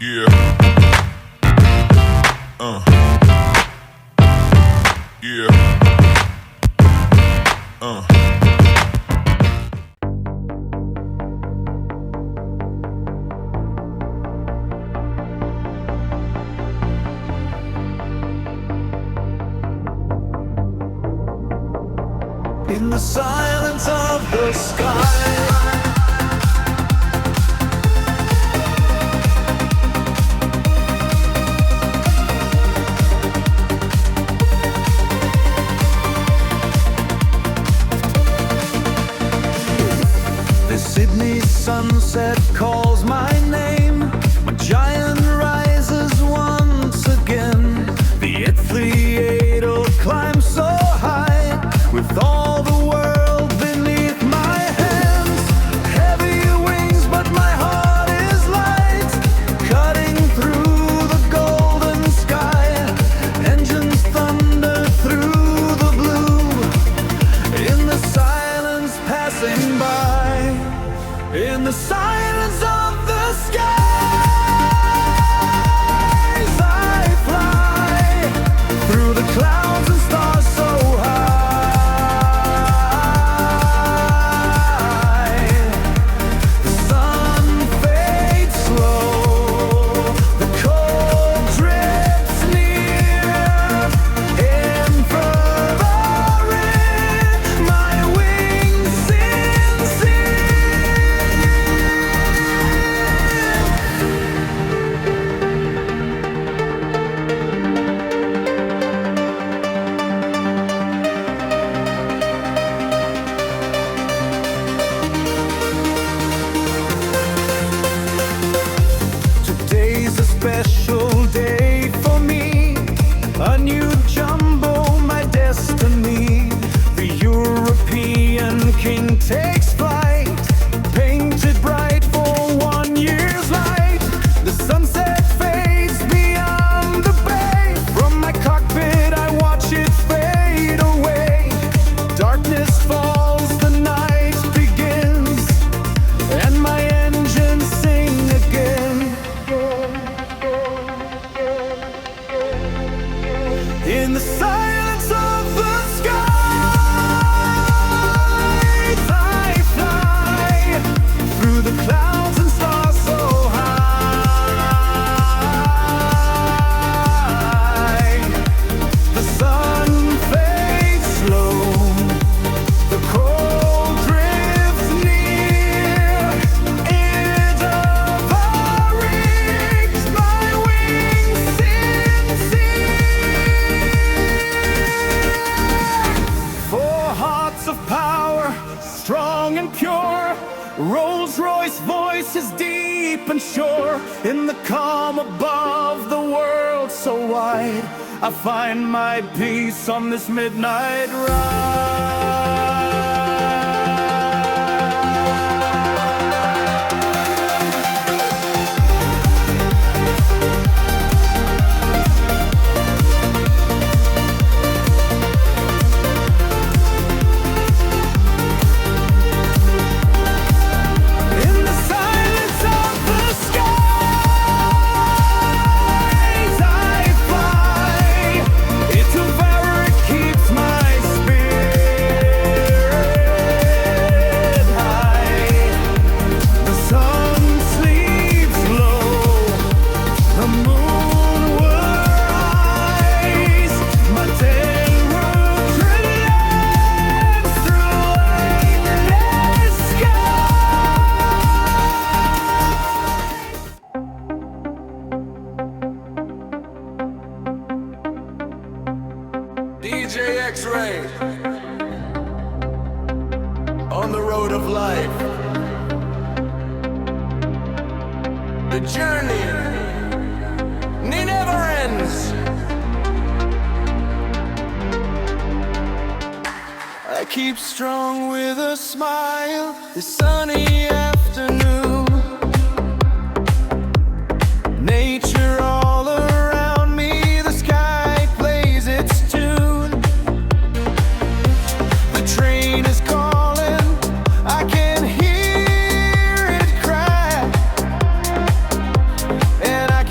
Yeah. Yeah. In the silence of the sky, the Sydney sunset calls my name. My giant rises once again. The Ethereal climbs so high, with all the world beneath my hands. Heavy wings, but my heart is light, cutting through the golden sky. Engines thunder through the blue, in the silence passing by. In the silence of the skies, I fly through the clouds and stars so high. The sun fades slow, the cold drifts near, and furthering my wings sincere. Today's a special day for me, a new jumbo, my destiny. The European king takes flight, painted bright for 1 year's light. The sunset fades beyond the bay. From my cockpit I watch it fade away. Darkness falls, the night begins, and my engines sing again. In the silence of the skies, I fly through the clouds and stars so high. The sun fades slow, the cold drifts near, and overreaches my wings sincere. Four hearts of power, strong and pure. Rolls-Royce voice is deep and sure. In the calm above the world so wide, I find my peace on this midnight ride. In the silence of the skies, I fly. It's a very keeps my spirit high. The sun sleeps low, the moon will rise. My tail root relents through endless sky. DJ X-Ray on the road of life. The journey never ends. I keep strong with a smile this sunny afternoon. Nature all around me, the sky plays its tune. The train is calling, I can hear it cry, and I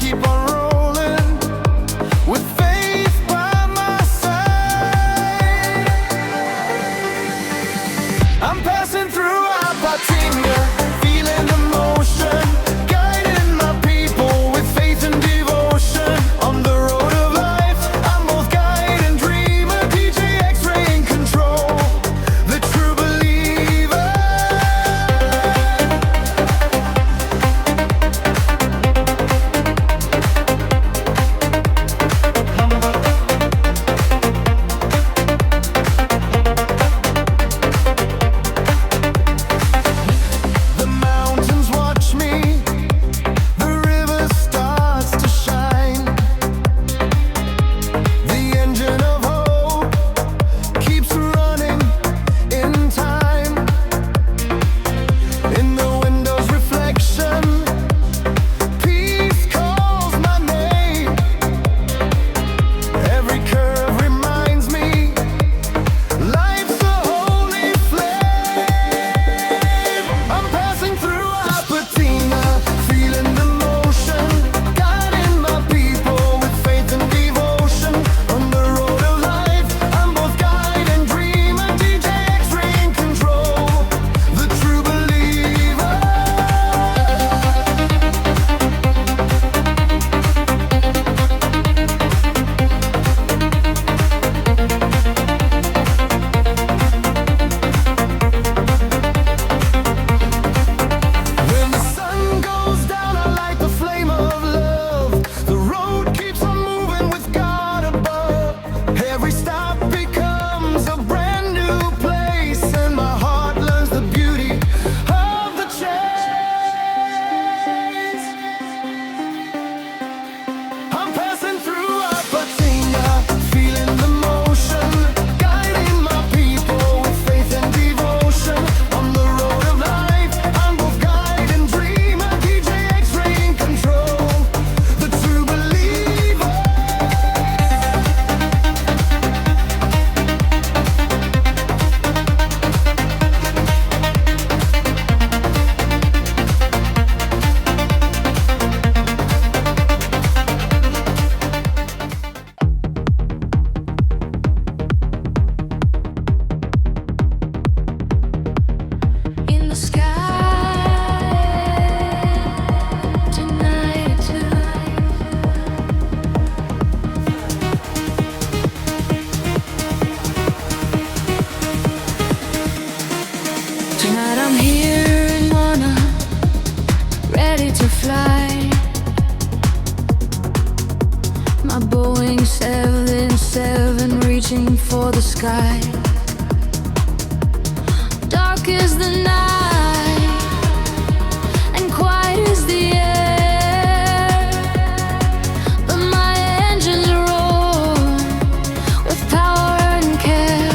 sky. Dark is the night, and quiet is the air, but my engines roar with power and care.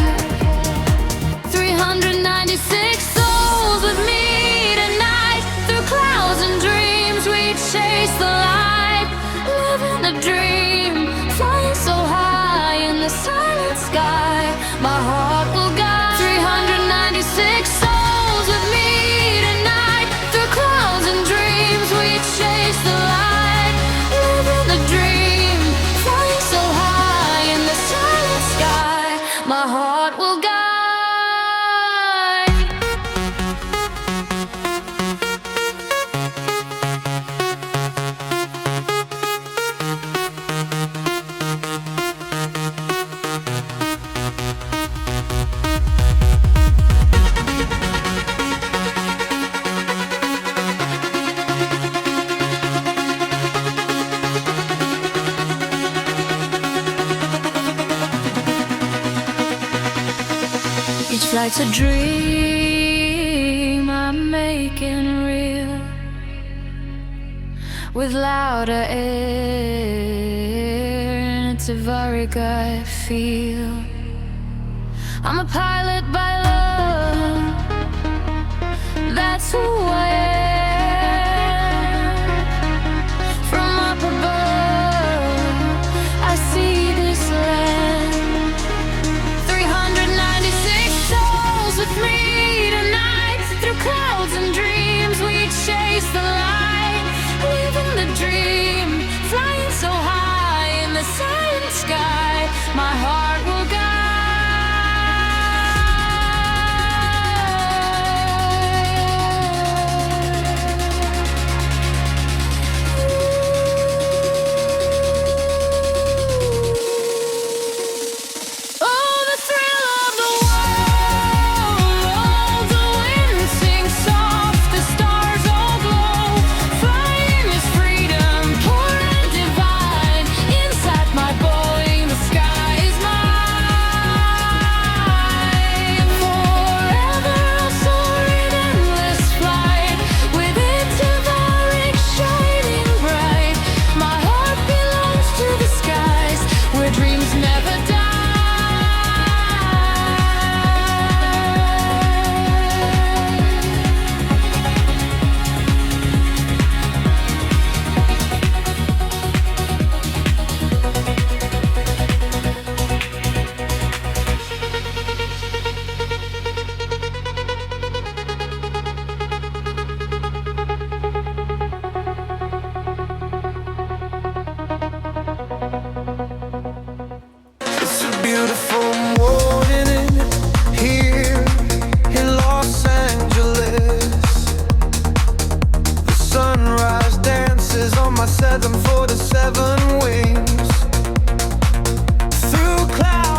396 souls with me tonight. Through clouds and dreams we chase the light, living a dream, flying so high in the silent sky. My heart will guide. 396 souls with me tonight. Through clouds and dreams we chase the light, living the dream, flying so high in the silent sky. My heart will guide. Each flight's a dream I'm making real, with louder air, and it's a very gut feel. I'm a pilot by love, that's who I am. From up above, I see this land. 396 souls with me tonight. Through clouds and dreams we chase the light, living the dream, flying so high in the silent sky. My heart will guide. Oh, the thrill of the world, the wind sings soft, the stars all glow. Flying is freedom, pure and divine. Inside my Boeing, the sky is mine. Forever I'll soar in endless flight, with Tavaric shining bright. My heart belongs to the skies, where dreams never die. It's a beautiful morning here in Los Angeles. The sunrise dances on my 747 wings. Through clouds